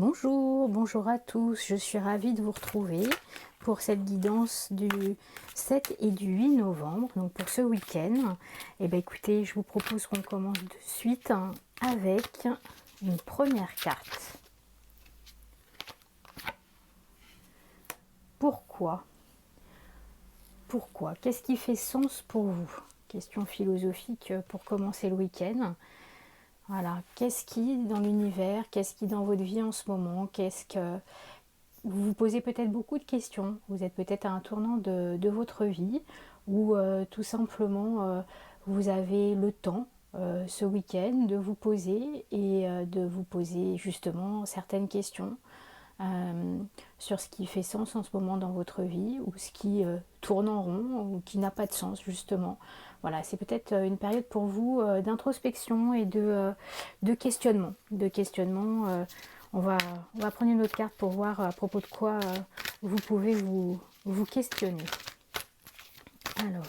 Bonjour, bonjour à tous, je suis ravie de vous retrouver pour cette guidance du 7 et du 8 novembre, donc pour ce week-end. Et bien écoutez, je vous propose qu'on commence de suite avec une première carte. Pourquoi? Pourquoi? Qu'est-ce qui fait sens pour vous? Question philosophique pour commencer le week-end. Voilà, qu'est-ce qui dans l'univers, qu'est-ce qui dans votre vie en ce moment, qu'est-ce que vous vous posez peut-être beaucoup de questions, vous êtes peut-être à un tournant de votre vie ou tout simplement vous avez le temps ce week-end de vous poser et de vous poser justement certaines questions sur ce qui fait sens en ce moment dans votre vie ou ce qui tourne en rond ou qui n'a pas de sens justement. Voilà, c'est peut-être une période pour vous d'introspection et de questionnement. On va prendre une autre carte pour voir à propos de quoi vous pouvez vous questionner. Alors,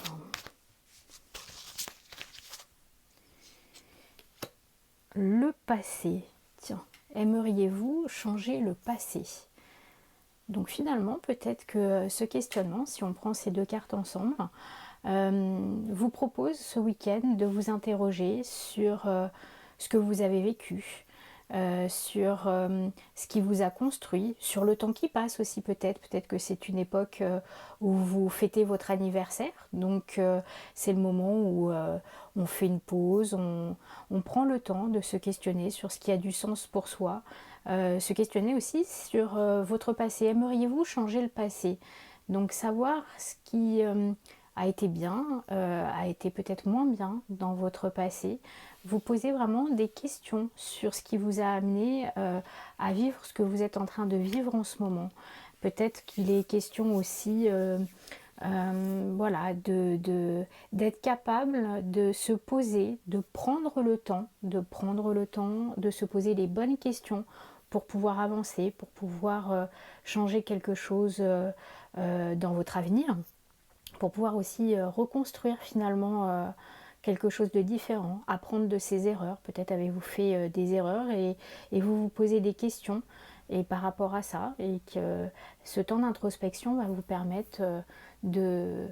le passé. Tiens, aimeriez-vous changer le passé? Donc finalement, peut-être que ce questionnement, si on prend ces deux cartes ensemble, vous propose ce week-end de vous interroger sur ce que vous avez vécu, sur ce qui vous a construit, sur le temps qui passe aussi peut-être que c'est une époque où vous fêtez votre anniversaire, donc c'est le moment où on fait une pause, on prend le temps de se questionner sur ce qui a du sens pour soi, se questionner aussi sur votre passé. Aimeriez-vous changer le passé? Donc savoir ce qui a été bien, a été peut-être moins bien dans votre passé. Vous posez vraiment des questions sur ce qui vous a amené à vivre ce que vous êtes en train de vivre en ce moment. Peut-être qu'il est question aussi voilà, d'être capable de se poser, de prendre le temps, de se poser les bonnes questions pour pouvoir avancer, pour pouvoir changer quelque chose dans votre avenir, pour pouvoir aussi reconstruire finalement quelque chose de différent, apprendre de ses erreurs. Peut-être avez-vous fait des erreurs et vous vous posez des questions et par rapport à ça, et que ce temps d'introspection va vous permettre de,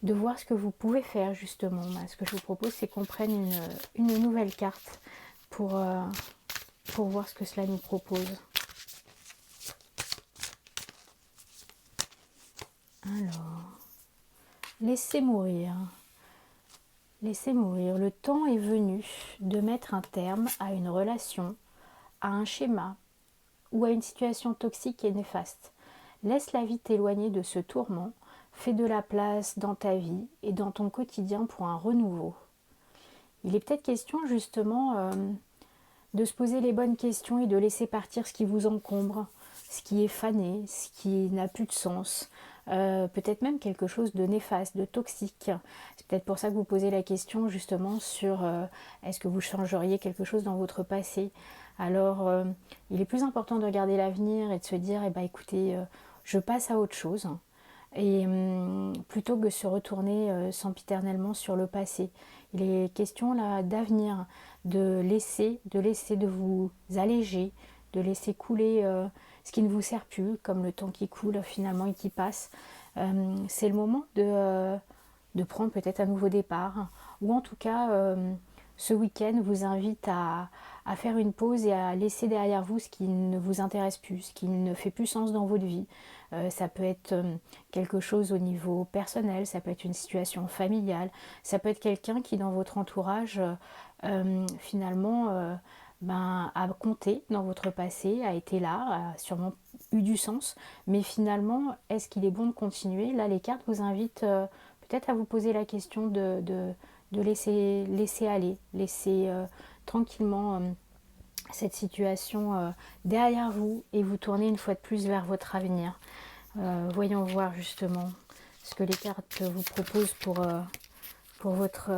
de voir ce que vous pouvez faire justement. Ce que je vous propose, c'est qu'on prenne une nouvelle carte pour voir ce que cela nous propose. Alors, laissez mourir. Laissez mourir. Le temps est venu de mettre un terme à une relation, à un schéma ou à une situation toxique et néfaste. Laisse la vie t'éloigner de ce tourment. Fais de la place dans ta vie et dans ton quotidien pour un renouveau. Il est peut-être question justement de se poser les bonnes questions et de laisser partir ce qui vous encombre, ce qui est fané, ce qui n'a plus de sens, peut-être même quelque chose de néfaste, de toxique. C'est peut-être pour ça que vous posez la question justement sur est-ce que vous changeriez quelque chose dans votre passé. Alors il est plus important de regarder l'avenir et de se dire eh ben, écoutez, je passe à autre chose. Et plutôt que de se retourner sempiternellement sur le passé. Il est question là d'avenir, de laisser de vous alléger, de laisser couler ce qui ne vous sert plus, comme le temps qui coule finalement et qui passe. C'est le moment de prendre peut-être un nouveau départ, ou en tout cas ce week-end vous invite à faire une pause et à laisser derrière vous ce qui ne vous intéresse plus, ce qui ne fait plus sens dans votre vie. Ça peut être quelque chose au niveau personnel, ça peut être une situation familiale, ça peut être quelqu'un qui dans votre entourage finalement a compté dans votre passé, a été là, a sûrement eu du sens, mais finalement est-ce qu'il est bon de continuer? Là les cartes vous invitent peut-être à vous poser la question de laisser aller, laisser tranquillement cette situation derrière vous et vous tourner une fois de plus vers votre avenir. Voyons voir justement ce que les cartes vous proposent pour votre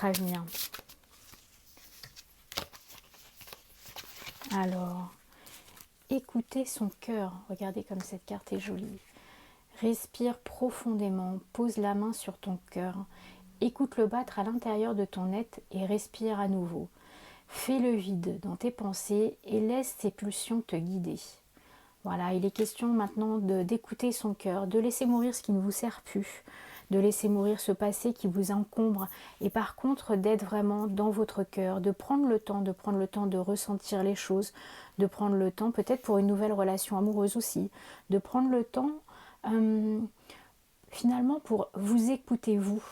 avenir. Alors, écoutez son cœur. Regardez comme cette carte est jolie. Respire profondément, pose la main sur ton cœur. Écoute-le battre à l'intérieur de ton être et respire à nouveau. Fais le vide dans tes pensées et laisse tes pulsions te guider. Voilà, il est question maintenant d'écouter son cœur, de laisser mourir ce qui ne vous sert plus, de laisser mourir ce passé qui vous encombre et par contre d'être vraiment dans votre cœur, de prendre le temps, de ressentir les choses, de prendre le temps peut-être pour une nouvelle relation amoureuse aussi, de prendre le temps finalement pour vous écouter vous,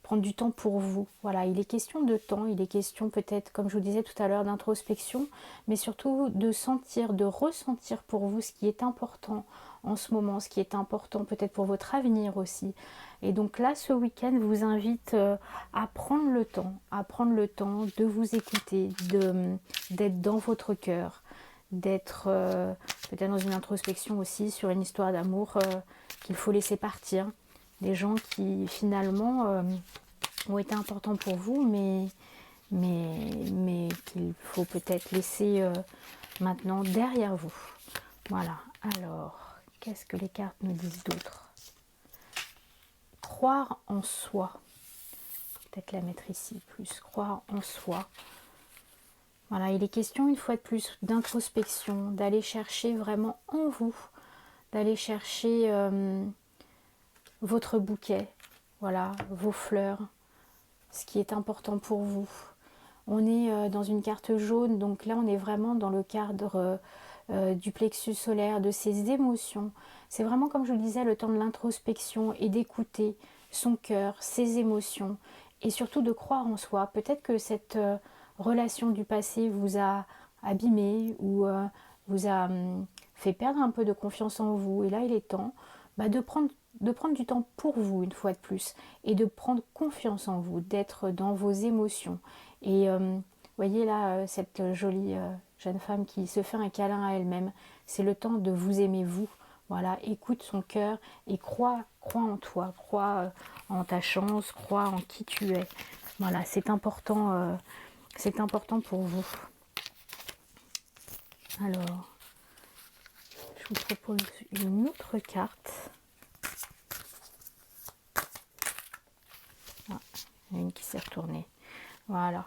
prendre du temps pour vous. Voilà, il est question de temps, il est question peut-être, comme je vous disais tout à l'heure, d'introspection, mais surtout de sentir, de ressentir pour vous ce qui est important en ce moment, ce qui est important peut-être pour votre avenir aussi. Et donc là, ce week-end vous invite à prendre le temps de vous écouter, d'être dans votre cœur, d'être peut-être dans une introspection aussi sur une histoire d'amour qu'il faut laisser partir. Des gens qui finalement ont été importants pour vous, mais qu'il faut peut-être laisser maintenant derrière vous. Voilà, alors, qu'est-ce que les cartes nous disent d'autre? Croire en soi. Peut-être la mettre ici, plus croire en soi. Voilà, il est question une fois de plus d'introspection, d'aller chercher vraiment en vous, d'aller chercher votre bouquet, voilà, vos fleurs, ce qui est important pour vous. On est dans une carte jaune, donc là on est vraiment dans le cadre du plexus solaire, de ses émotions. C'est vraiment, comme je le disais, le temps de l'introspection et d'écouter son cœur, ses émotions, et surtout de croire en soi. Peut-être que cette relation du passé vous a abîmé ou vous a fait perdre un peu de confiance en vous. Et là, il est temps de prendre du temps pour vous une fois de plus et de prendre confiance en vous, d'être dans vos émotions. Et voyez là, cette jolie jeune femme qui se fait un câlin à elle-même, c'est le temps de vous aimer vous. Voilà, écoute son cœur et crois en toi, crois en ta chance, crois en qui tu es. Voilà, c'est important pour vous. Alors, je vous propose une autre carte. Ah, il y en a une qui s'est retournée. Voilà,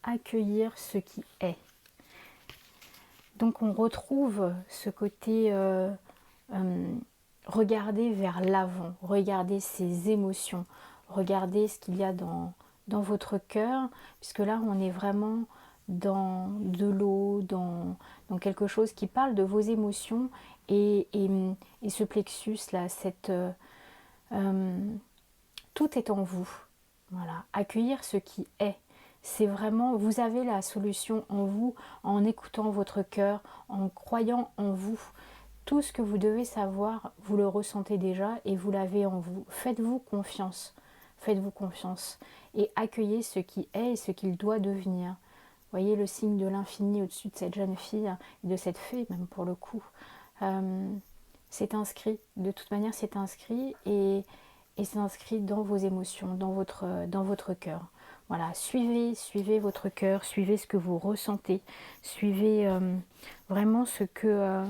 accueillir ce qui est. Donc on retrouve ce côté regarder vers l'avant, regarder ses émotions, regarder ce qu'il y a dans votre cœur, puisque là on est vraiment dans de l'eau, dans quelque chose qui parle de vos émotions et ce plexus là, tout est en vous. Voilà, accueillir ce qui est. C'est vraiment, vous avez la solution en vous, en écoutant votre cœur, en croyant en vous. Tout ce que vous devez savoir, vous le ressentez déjà et vous l'avez en vous. Faites-vous confiance. Faites-vous confiance. Et accueillez ce qui est et ce qu'il doit devenir. Voyez le signe de l'infini au-dessus de cette jeune fille, et de cette fée même pour le coup. C'est inscrit. De toute manière, c'est inscrit et c'est inscrit dans vos émotions, dans votre cœur. Voilà, suivez votre cœur, suivez ce que vous ressentez, suivez vraiment ce que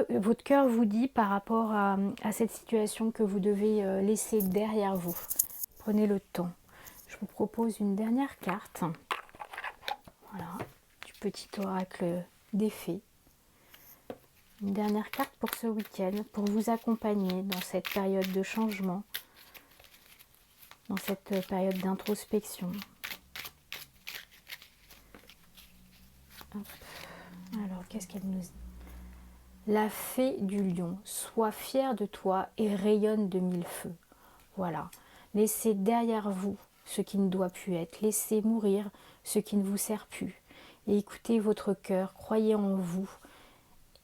votre cœur vous dit par rapport à cette situation que vous devez laisser derrière vous. Prenez le temps. Je vous propose une dernière carte. Voilà, du petit oracle des fées. Une dernière carte pour ce week-end, pour vous accompagner dans cette période de changement, dans cette période d'introspection. Alors, qu'est-ce qu'elle nous dit? La fée du lion, sois fière de toi et rayonne de mille feux. Voilà, laissez derrière vous ce qui ne doit plus être, laissez mourir ce qui ne vous sert plus. Et écoutez votre cœur, croyez en vous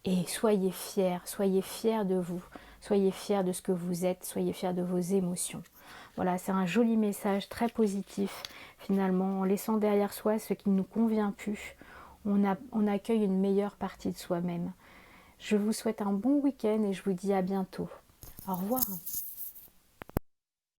et soyez fiers de vous, soyez fiers de ce que vous êtes, soyez fiers de vos émotions. Voilà, c'est un joli message très positif finalement, en laissant derrière soi ce qui ne nous convient plus, on accueille une meilleure partie de soi-même. Je vous souhaite un bon week-end et je vous dis à bientôt. Au revoir.